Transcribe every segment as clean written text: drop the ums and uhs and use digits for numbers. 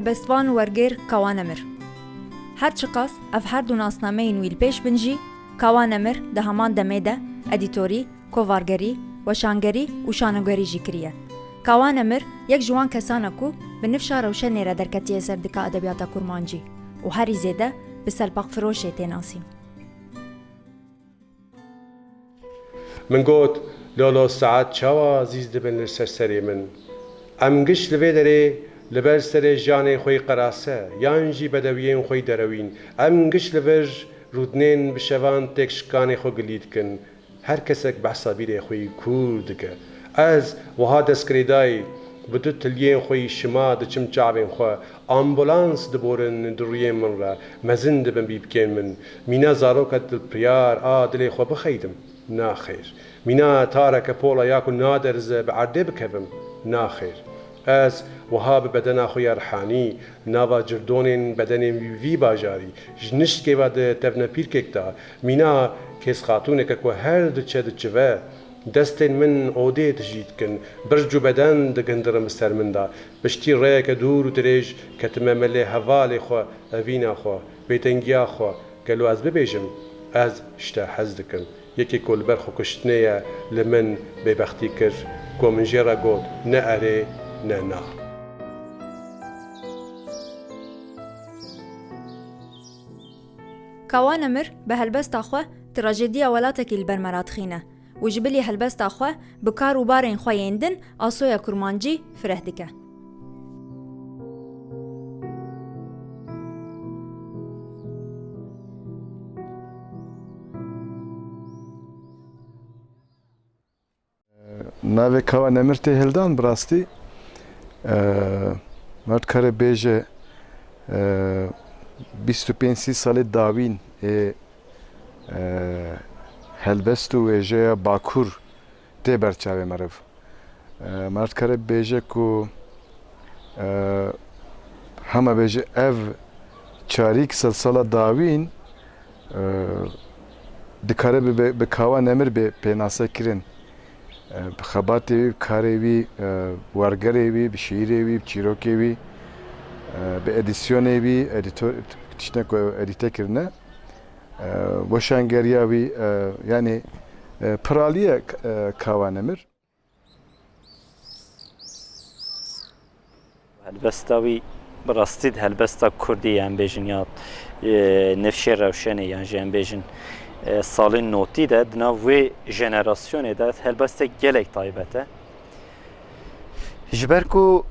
هلبستوان ورگر کوانمر. هر چقاس اف هر دو ناسنامه ویل پیش بنجی کوانمر ده همان دمیده ادیتوری، کوارگری و شانگری و شانگری جیکریه. کوانمر یک جوان کسانه کو به نفش روشنی را درکتیه سردکا ادبیات کرمانجی و هری زیده به سلپاق فروشه تناسیم. من قلت لولا ساعات شوا زیز دبن سرسری من ام گش لوی داره لبر سر جان خوی قراسه یانجی بدویین خوی دروین ام گش لور رودنین بشوان تکشکان خو گلید کن هر کسک بحثابیر خوی کورد که از وها دسکریدای بدو تلیین خوی شما دچم چابین خو آمبولانس دبورن دروی من را مزند بن بیبکن من مینا زاروکت دل پریار دلی خو بخیدم ناخیر مینا تارک پولا یاکو نادرز بعرده بکبم ناخیر از وهاب بدن خوی رحانی نوا جردونین بدن وی باجاری جنشت که واد تبنا پیر ککتا مینا کس خاتونه که کو هر دچه دچه دستن من عوده تجید کن برجو بدن دگندر مسترمندا بشتی رای که دور و دریج کتمه ملی حوالی خو اوینا خو بیتنگیا خو گلو از ببیجم از شتا حز دکم یکی کل برخو کشتنه لمن ببختی کر کو من جیرا گود نه اره نه نه. کوانمر به هلبست آخوا تراژدی ولاتکی البرمرات خینه و جبلی هلبست آخوا بکار و بارین خوایندن آسویا کرمانجی فره دکه. ناوی کوانمر ته هلدان براستی مرد کار بیجه 25 سال داوین هلبست و ویژه باکور ته برچاوی مرف مرد کار بیجه کو همه بیجه اف چاریک سال داوین دکاره به کوانمر به پیناسه کرن خباتی وی، کاری وی، ورگری وی، بشیری وی، چیروکی وی، به ادیسیونی وی، ادیتور تشنه کو ادیته کرنه، وشانگریا وی، یعنی پرالیه کوانمر. هلبستاوی براستید هلبستا کردی ام بیجنیات نفشی روشنی یعنی ام بیجن سالین نوتی ده نوی جنراسیونی ده هلبست گلک تایبته جبر کو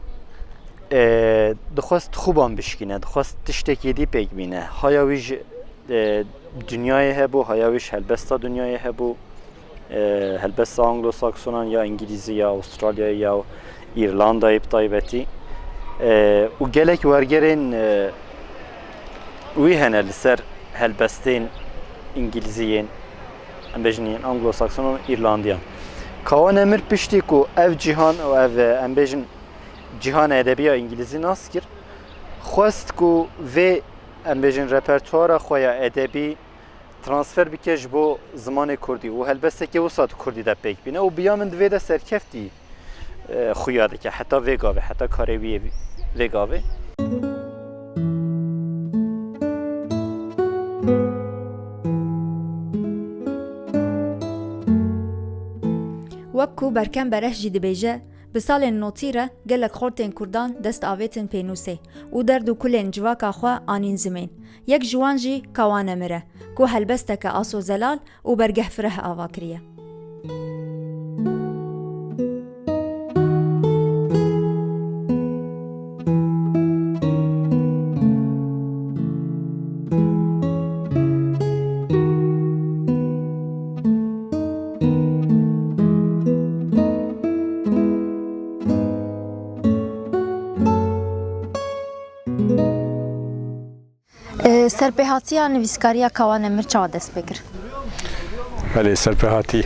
دخواست خوبان بشکنه دخواست تشتکی دی پیک بینه هایاویج دنیای هبو هایاویج هلبستا دنیای هبو هلبستا آنگلو ساکسونان یا انگلیزی یا استرالیا یا ایرلندای تایبتی و گلک ورگرین وی هنه لسر هلبستین İngilizceyin, embejniyen Anglo-Sakson, İrlandiyan. Kavanamir pişti ku ev cihan ev embejin cihan edebiya İngilizi naskir. Xwest ku ve embejin repertuara xoya edebi transfer bikej bo zamanê Kurdî û helbestekê wisa Kurdî de pêk bîne û biya min divê de serkeftî xuya dike heta vê gavê heta karê wî vê gavê. وکو برکن بره جی دبیجه به سال نوتیره گلک خورتین کردان دست آویتن پینوسه و درد و کلین جواکا خوا آنین زمین یک جوان جی کوانمره کو هلبستک آسو زلال و برگه فره آواکریه. سرپهاتی‌ها نویسکاریا کوانمر چه دست بکر؟ بله سرپهاتی.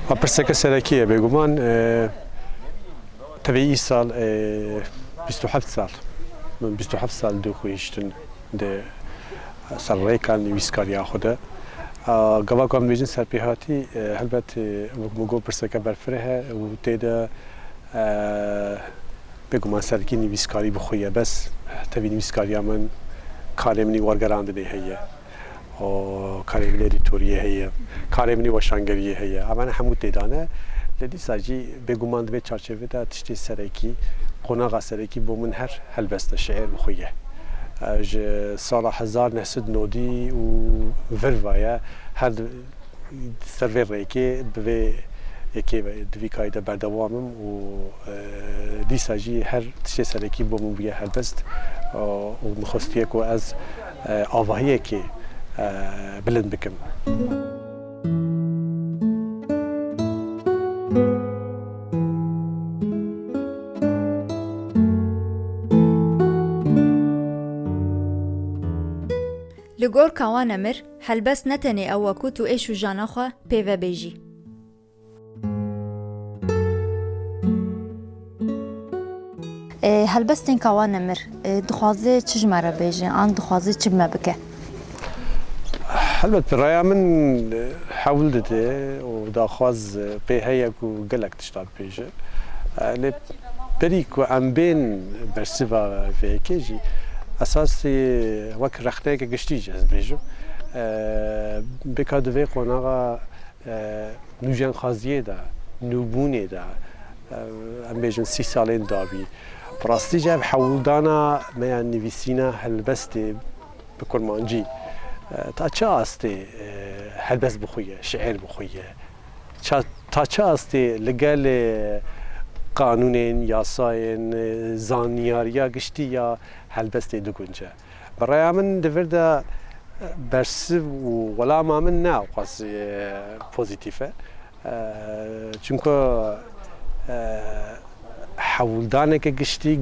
پرسک سرکیه بگمان تبعی سال 27 سال من 27 سال دو خویشتن ده سرای کان نویسکاریا خوده. گواه کام می‌جن سرپهاتی البته مگو پرسک برفره و تیدا بگومان سرکی نویسکاری بخویه بس تبی نویسکاری من کاری منی وارگراندنی هیه و کاری منی ادیتوریه هیه کاری منی واشانگریه هیه اما همون دیدانه لدی ساجی بگومان دوی چارچوه دا تشتی سرکی قناغ سرکی با من هر هلبست شعر بخویه ج سال 1990 و وروایه هر سرور ریکی به یکی دوی کایده بردوامم و دیساجی هر تشتی سرکی با من بیه هلبست و مخواستیه که از آواهیه که بلند بکم لگور کاوان امر هلبست نتنی او وکوت و ایش و جانخوا پیوه بیجی. هلبستین کاوان امر دخوازه چه جمره بیجی؟ آن دخوازه چه بما بکه؟ البته برای من حاول داده و داخواز به هیچ کو گلک تشتاب بیجه. لی بری کو ام بین برسیوا ویکیجی اساسی وقت رخته که گشتی جز بیجم. بکادوی قناغا نوجان خازیه دا نوبونه دا ام بیجن 30 سالین دابی. براستی جاب حاول دانا ما نویسینا هلبستی بکل مانجی. تا چه استی هلبست بخویه شعر بخویه تا چه استی لگل قانونین یاساین زانیاریا گشتی یا هلبست دگونجه برای من دورده برسی ولا ما من نه قاس پوزیتیفه چونکه حولدانه که گشتی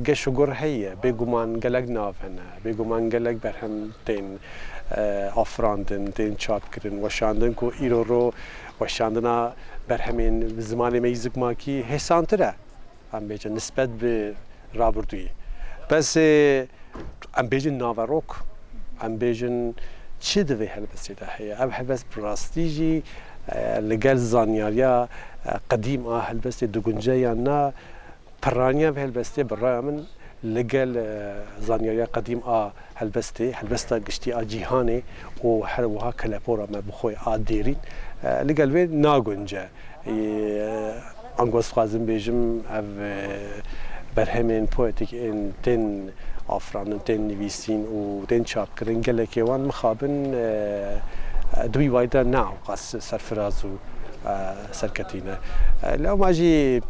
گش و گر هیه بگومان گلگ نافنه بگومان گلگ برهم تین آفراندن تین چاپ کردن وشاندن کو ایرو رو وشاندنا برهمین زمان میزک ماکی حسانتره ام بیچن نسبت به رابردوی بس ام بیچن ناوروک ام بیچن چه دوی هلبستی ده هیه اب هلبست براستیجی لگل زانیاریا قدیم هلبستی دگونجه یا نه پرانیا به هلبستی برای من لگل زانیاریا قدیم هلبستا گشتی جیهانی و هر وها کلپورا ما بخوی دیرین لگل وی ناگونجه انگوز خوازم بیجم او برهمین پویتیک این تن آفران تن نویسین و تن چاپ کردن گله که وان مخابن دوی وایده نه قاس سرفراز و سرکتینه لو ماجی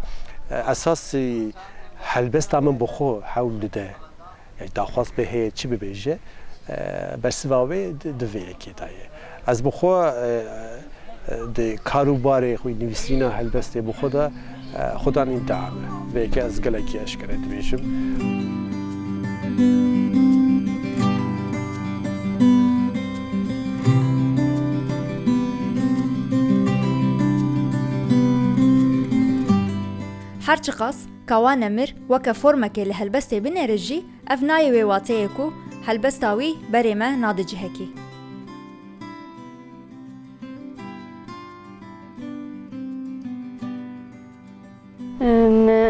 اساسی هلبست من بخو حول ده یعنی داخواست به هی چی ببیجه بس واوی دوی کی دایه از بخو د کاروبار خوی نویسینا هلبست بخو ده خدا این دعمه و که از گلکی اشکره دویشم هر چقاس کاوان امر وکه فرمکه لهلبسته بنرجی افنای ویواته کو هلبستاوی بریمه نادجه هکی.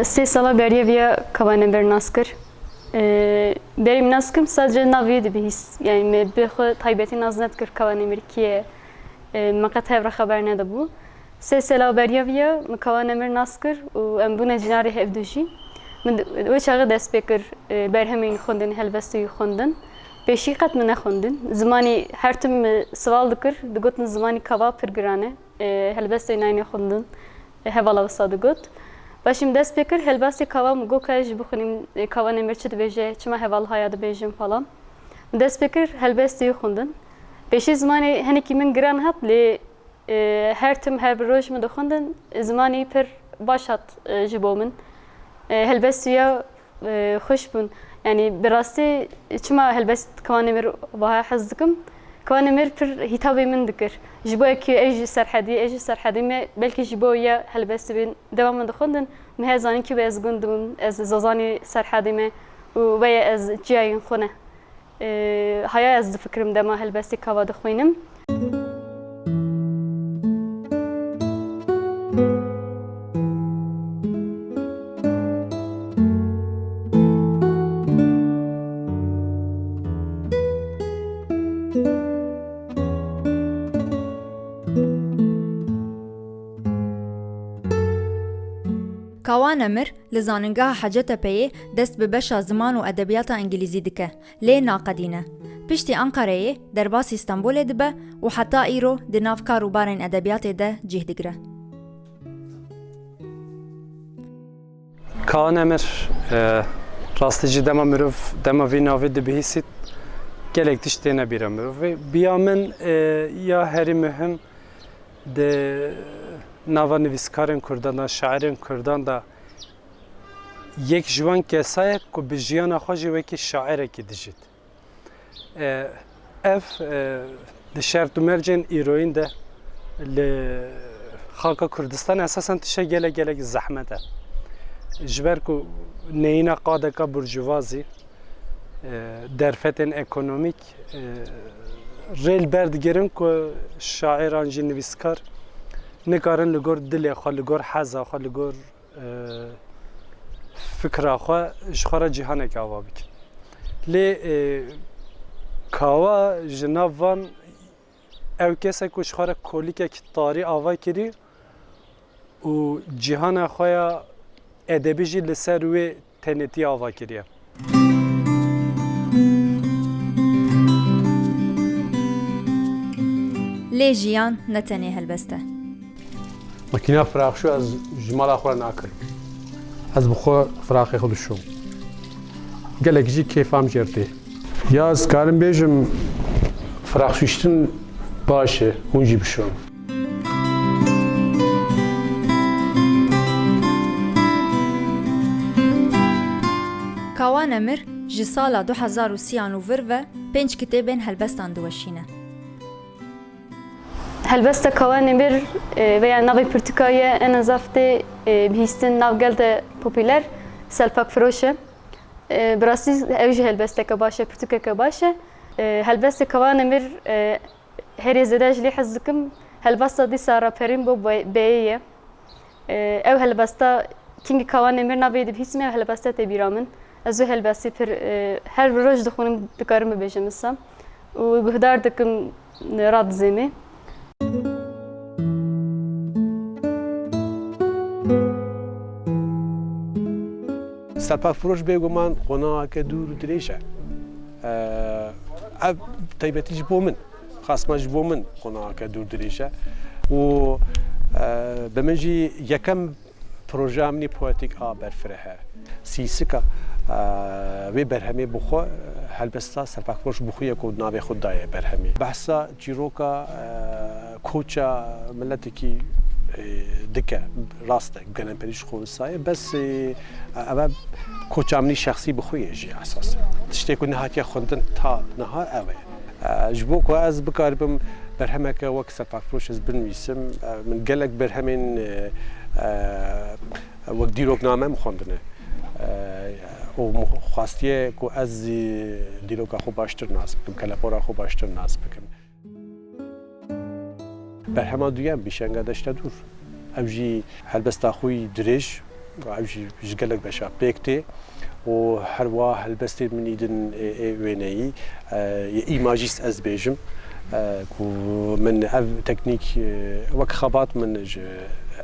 سه ساله بریه ویا کاوان امر ناسکر. بریم ناسکم sadece naviydi bir his. Yani bir taybeti naznet kır kاوان امر کیه مقطع هفر خبر نده بو. سه ساله بریه ویا کاوان امر ناسکر و ام بونه جناری هفدوشی. من و چاقه دست بکر برهمین خوندن هلبستی خوندن. پیشی قط من خوندن. زمانی هر تم سوال دکر دگوتن زمانی کاوا پرگرانه هلبستی ناینی خوندن. هوالا وساد گوت. باشیم دست بکر هلبستی کاوا مگو کاج بخونیم کاوان امر چه دبیجه چما هوال هایا دبیجم فلان. دست بکر هلبستی خوندن. پیشی زمانی هنی کی من گران هات لی هر تم هر بروج من دخوندن زمانی پر باشد جبومن هلبستیا خوش بون yani براستی چما هلبست کاوان امر وها حزدکم کاوان امر پر هیتابی من دکر جبوی کی ایج سرحدی ما بلکی جبویا هلبست بین دوام من دخوندن مهزانی کی باز گندم از زازانی سرحدی ما و بیا از جاین خونه هیا از فکرم دما هلبستی کاوا دخوینم Kawan Emir li zanîngeha Hecetepeyê dest bi beşa ziman û edebiyata îngilîzî dike, lê naqedîne. Piştî Enqereyê derbasî Stenbolê dibe û heta îro di nav karûbarên edebiyatê de cih digire. Kawan Emir rastî jî dema mirov dema vî navê dibihîsît gelek tişt têne bîra mirov. Biya min ya herî mühim di nava nivîskarên Kurdan da şairên Kurdan da yek ji wan kesayek ku bi jiyana xwe jî wekî şairekî dijît. Ev di şert û mercên îroyîn de li xalka Kurdistan esasen tişe gelek zehmet e. Ji ber ku neyîna qadeka burjuvazî derfetên ekonomîk rêl berdigirin ku şairan jî nivîskar nikarin li gor dilê xwe, li gor heza xwe, li gor fikra xwe ji xwe re cîhanekê ava bikin. Lê kawa ji nav van ew kesek ku ji xwe re kolîkekî tarî ava kirî û cîhana xwe ya edebî jî li ser wê tenêtî ava kiriye. Lê jiyan ne tenê helbest e. Makîna firaxşû ez ji mala xwe nakirim. Ez bi xwe firaxê xwe dişom. Gelek jî kêfam jêr tê. Ya ez karim bêjim firaxşûştin baş e, hûn jî bişom. Kawan Emir ji sala 2030 ve 5 kitêbên helbestan diweşîne. Helbesta Kawan Emir veya navê Pirtûkayê en ezaftê bihîstin navgel de popüler Selpak Firoş e. Bi rastî ew jî helbesteke baş e, pirtûkeke baş e. Helbesta Kawan Emir herî zêde ji lê hez dikim helbesta dîsa raperîn bo bêyê ye. Ew helbesta kingî Kawan Emir navê dibihîsim ew helbesta tê bîra min. Ez û helbestî pir her roj dixwînim dikarim bibêjim wisa û guhdar dikim radizêmê. Selpak Firoş bêguman qonaqeke dûr û dirêj e. Ev taybetî ji bo min, xasma ji bo min qonaqeke dûr dirêj e û bi min jî yekem projeya minî poetîk a berfireh e. Sîsika wê berhemê bi xwe helbesta Selpak Firoş bixuye ku navê xwe daye berhemê. Behsa çîroka koça milletekî dike rast e gelemperî ji xwe wisaye bes ev koça minî şexsî bi xwe ye jî esas. Tiştê ku nehatiye xwendin ta niha ew e. Ji bo ku ez bikaribim berhemeke wek Selpak Firoş ez binivîsim min gelek berhemên wek dîrokname min xwendine. û xwastiye ku ez dîroka xwe baştir nas bikim, kelepora xwe baştir nas bikim. Berhema duyem bîşenga deşte dûr. Ew jî helbesta xwe dirêj, ew jî ji gelek beşa pêk tê û her wa helbestê minî din ê wêneyî îmajîst ez bêjim ku min ev teknîk wek xebat min ji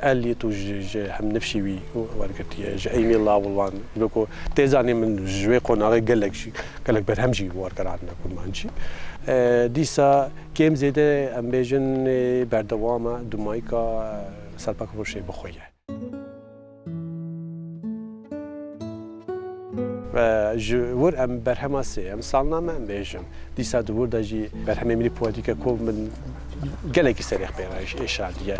eliyet û ji hemnifşî wî wergirtiye ji eymî lawilwan ku tê zanî min ji wê qonaqê gelek berhem jî wergeranine kurman jî. Dîsa kêm zêde em bêjin berdewama dumayîka Selpak Firoşê bi xwe ye. Ji wir em berhema sê em salname em bêjim. Dîsa di wir de jî berhemê milî poetîke ku min gelekî serêx pêra êşadiye.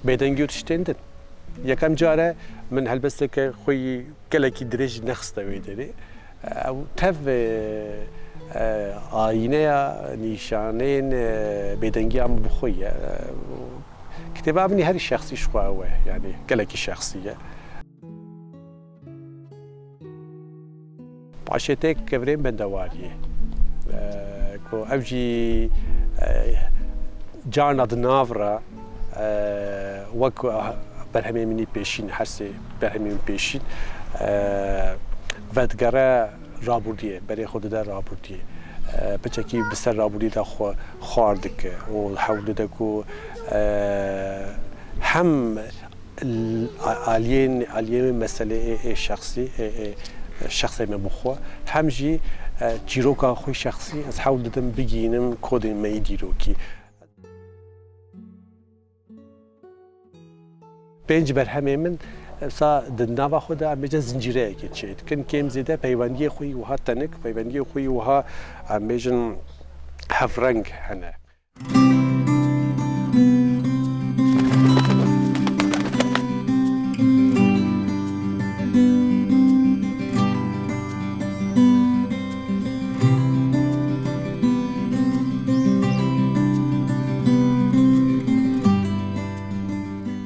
Bêdengî û tiştên din. Yekem care min helbesteke xwe gelekî dirêj nexiste wê derê. Ew tev ayîneya nîşanên bêdengiya min bi xwe ye. Kitêba minî herî şexsî ji xwe ew e yani gelekî şexsî ye. Paşetê kevirên bendewariyê ku ev jî carna di nav re wek berhemê minî pêşîn her sê berhemê min pêşîn vedgere rabûrdiye berê xwe dide rabûrdiye piçekî bi ser rabûriyê de xwe xwar dike û hewl dide ku hem عاليين مسألة شخصي شخصي من بخوا هم جي جيروكا خوي شخصي از حاول دادم بگینم کد می دیروکی پنج برهمه من سا دنوا خدا مجا زنجیره کشید کن کم زیده پیوندی خوی وها تنک پیوندی خوی وها مجن هفرنگ هنه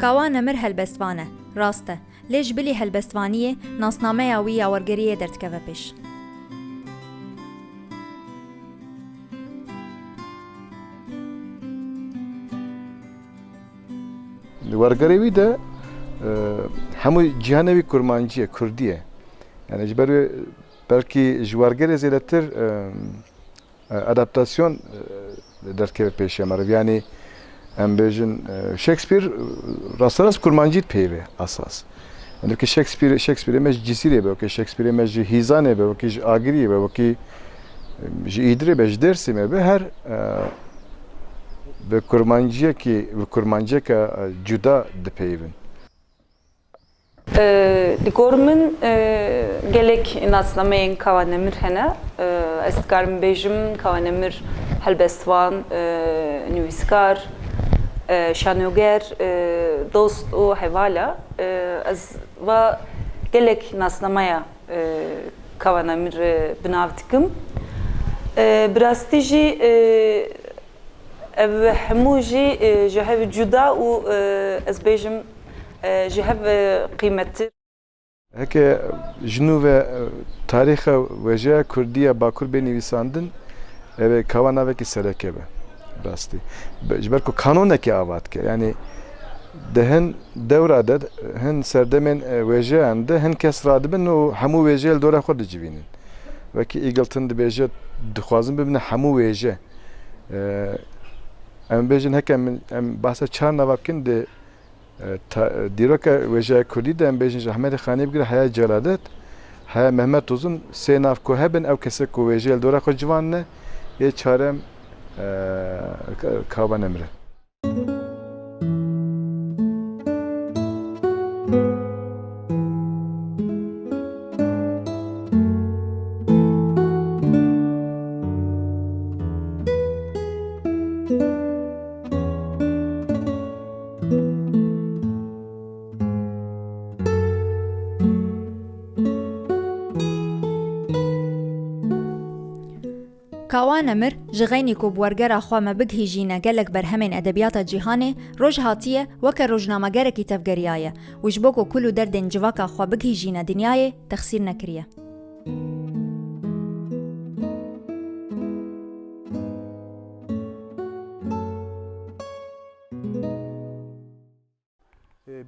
کاوا نمر هلبستوانه راسته لیج بلی هلبستوانیه ناسنامه یاوی یاورگریه دردکوه پیش ورگری ده همو جهانوی کرمانجیه کردیه yani belki jwargere zêdetir adaptasyon derkeve pêşe meriv yani em bêjin Shakespeare rasterast kurmancî peyvê asas. Yani ki Shakespeare me ji Cîsîrê be, ki Shakespeare me ji Hîzanê be, ki ji Agiriyê be, ki ji İdrê be, ji Dêrsê me be her bi kurmanciyeka cuda dipeyvin. Ligormin gelek nasnameyên Kawanemir hene. Ez dikarim bêjim Kawanemir helbestvan, nivîskar, şanoger, dost û hevala. Ez va gelek nasnamaya Kawanemir binav dikim. Bi rastî jî ev hemû jî ji hev cuda û ez bêjim ji hev qîmettir. Heke jinû ve tarixa wejeya Kurdiya Bakur bê nivîsandin ev kawanavekî sereke be rastî. Ji ber ku kanonekî avatke yani de hin dewra de hin serdemên wejeyan de hin kes radibin û hemû wêjeyê li dora xwe dicivînin. Wekî Eagleton dibêje dixwazin bibine hemû wêje. Em bêjin heke em bahsa çar nava bikin de دیروکه وجه کردی دم بیشتر احمد خانی بگیره حیا جلادت حیا محمد uzun سه ناف که هبن او کسی که وجه دورا خود جوان نه یه چهارم کابان امره. کاوان امر جغینی کو بورگرا خو ما بگهیجینه گلک برهمن ادبیات جهانه روج هاتیه وک روزنامه‌گر کی تفگریایه وجبو کو کلو دردن جواکا خو بگهیجینه دنیای تخسیر نکریه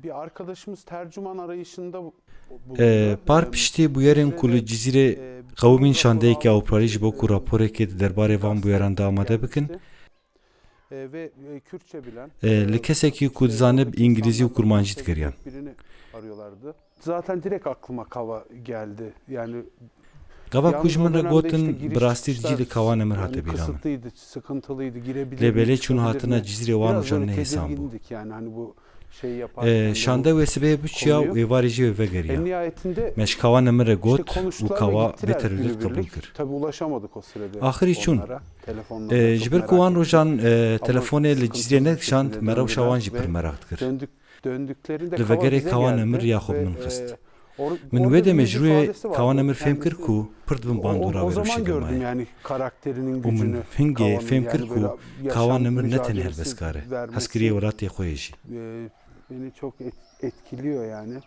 Bir arkadaşımız tercüman arayışında par piştî bûyerên ku li Cizîrê qewimên şandeyeke Avrupalî ji bo ku raporekê di derbarê van bûyeran de amade bikin li kesekî ku dizane îngilîzî û kurmancî digeriyan. Zaten direkt aklıma Kava geldi. Yani Gava ku ji min re gotin bi rastî cî li Kawan Emir hate bîran. Lêbelê çûn hatine Cizîrê wan rojan nehêsan bû. Şanda wesibê biçiya û êvarê jî vegeriya. Meş Kawan Emir re got û Kawa bêtervî qebûl kir. Axirî çûn. Ji ber ku wan rojan telefonê li Cizîrê nekişand me rewşa wan jî pir merak dikir. Li vegerê Kawan Emir ya xwe min xist. Min wê demê ji rûyê Kawan Emir fêm kir ku pir dibin bandora wê rewşegermayê. û min hingê fêm kir ku Kawan Emir ne tenê helbestkar e, hezkiriyê welatê xwe yê jî. Beni çok etkiliyor yani.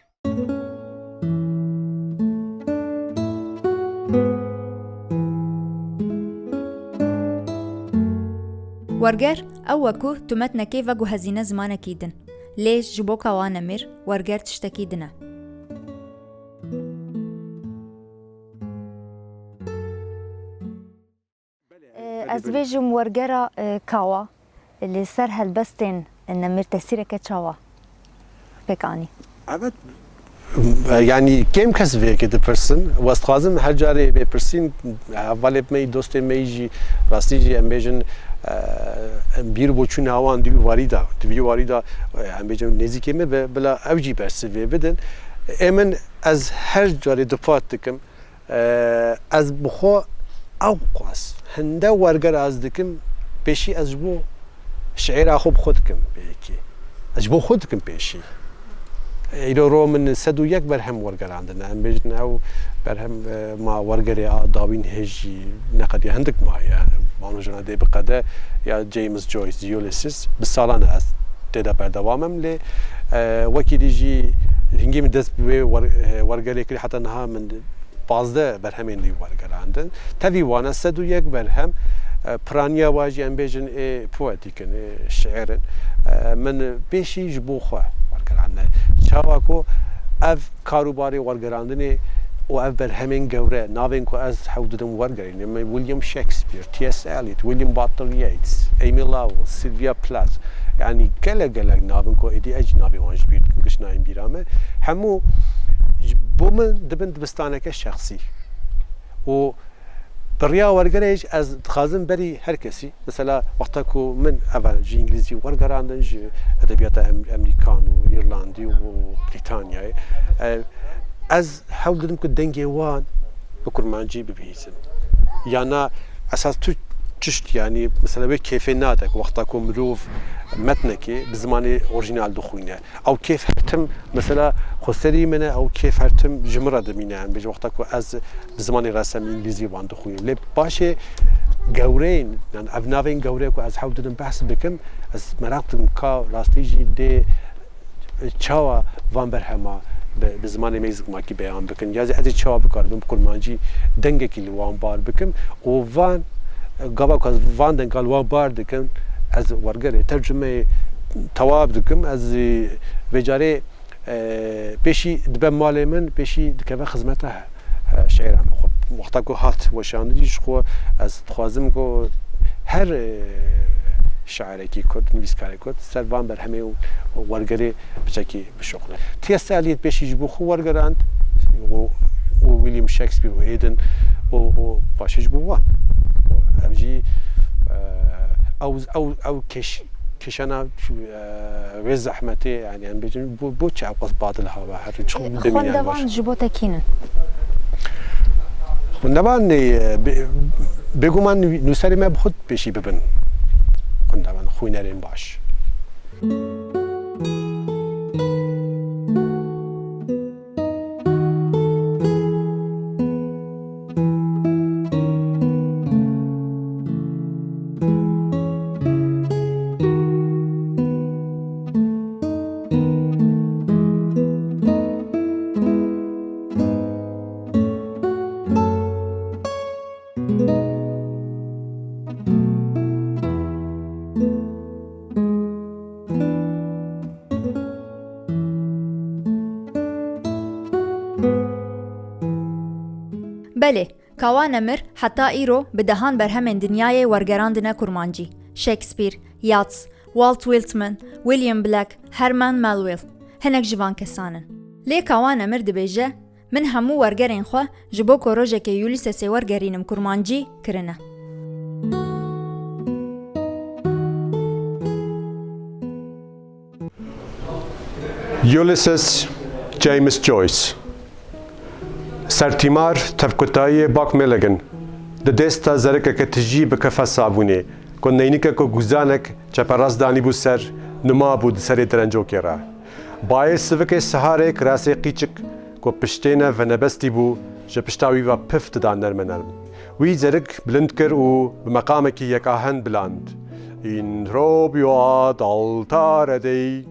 ورگر او وکو تو متنکی وگو هزینه زمانه کیدن لیش جبو کاوان امیر ورگر تشتکی دنه از بیجم ورگرا کاوا اللي سر هالبستين النمر تسيرك تشاوا فکانی evet yani kim kes vê ki dipirsin west xwazim her carê bêpirsin hevalê me dostê me jî rastî jî em bêjin bir boçûn awan divî warî da em bêjin nêzîkê me ve bila ew jî bersivê bidin min ez her carê difat dikim ez bi xwe ew qas hinde werger ez dikim pêşî ez ji bo şeîra xwe bi xwe dikim pêkî ez ji bo xwe dikim pêşî îro ro min 101 berhem wergerandin em bêjin ew berhem ma wergerê a dawîn hêjî neqedî hindik maye manojana dê biqede ya James Joyce Ulysses bi salan ez têda berdewam em lê wekî dî jî hingî min dest bi wê wergerê kirî heta niha min 15 berhemên dî wergerandin tevî wan e 101 berhem piraniya wa jî em bêjin ê poetîkin ê şiirin min pêşî ji bo xwe wergerandine çawa ku ev karûbarê wergerandinê û ev berhemên gewre navên ku ez hew didim wergerîne me William Shakespeare, T.S. Eliot, William Butler Yeats, Amy Lowell, Sylvia Plath yani gelek navên ku êdî ez jî navê wan ji bîr dikim gişnayên bîra me hemû بۆ من دبن دبستانەکە شخصی و بڕیا وەرگەرێک ez dixwazim berî her kesî mesela wexta ku min ev ji îngilîzî wergerandin ji edebiyata Emerîkan û İrlandî û Brîtanyayê ez hewl didim ku dengê wan bi kurmancî bibihîzim yana esas tu çişt yani mesela wê kêfê nadek wexta ku mirov metnekê bi zimanê orijinal dixwîne ew kêf hertim mesela xweserî min e ew kêf hertim ji min re dimîne em bêje wexta ku ez bi zimanê resem îngilîzî wan dixwînim lê başê gewreyên yani ev navên gewre ku ez hewl didim behs bikim ez merak dikim ka rastî jî dê çawa van berhema bi zimanê me zikmakî beyan bikin ya ez ê çawa bikarim bi kurmancî dengekî li wan bar bikim û van gava ku ez van dengal wan bar dikim ez wergerê tercümeyê tewab dikim ez vê carê pêşî dibe malê min pêşî dikeve xizmeta şeîra me xwe wexta ku hat weşandî ji xwe ez dixwazim ku her şairekî Kurd nivîskarê Kurd ser van berhemê û wergerê biçekî bişoxne T.S. Eliot pêşî ji bo xwe wergerand û William Shakespeare û Haydn û başê ji bo wan ev jî ew keşana wê zehmetê yani em bêjin bo çi ew qas badil hava her çi xwendevan ji bo te kînin xwendevan bêguman nûserê me bi xwe pêşî bibin xwendevan xwînerên baş بله کاوان امر حتا ایرو به دهان برهمن دنیای ورگراندنه کرمانجی شکسپیر، یاتس، والت ویلتمن، ویلیام بلک، هرمان مالویل هنک جوان کسانن لی کاوان امر دبیجه من همو ورگرین خو جبو کروجه که یولیسس ورگرینم کرمانجی کرنه Ulysses James Joyce سرتیمار تفکتایی باک ملگن دستا زرکه که تجی به کفه صابونه کن نینیکه که گوزانک چه پراز دانی بو سر نما بود سری درنجو کرا باید سوک سهاره کراسه قیچک که پشتینه و نبستی بو جه پشتاوی و پفت دان نرم وی زرک بلند کر و به مقامه که یک آهن بلند این رو بیواد آلتار دی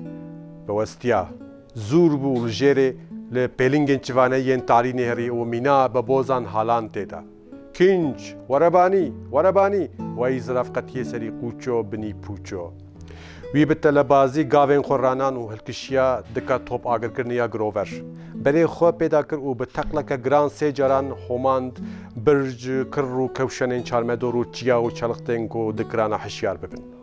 به وستیا زور بو لجره ل پلینگن چوانه ین تاری نهری و مینا به بوزان حالان تیدا کنج وربانی و ایز رفقتی سری قوچو بنی پوچو وی به تلبازی گاوین خورانان و هلکشیا دکا توپ آگر کرنیا گروور بری خو پیدا کر و به تقلک گران سی جاران خوماند برج کر و کوشنین چارمدور و چیا و چلختین کو دکران حشیار ببن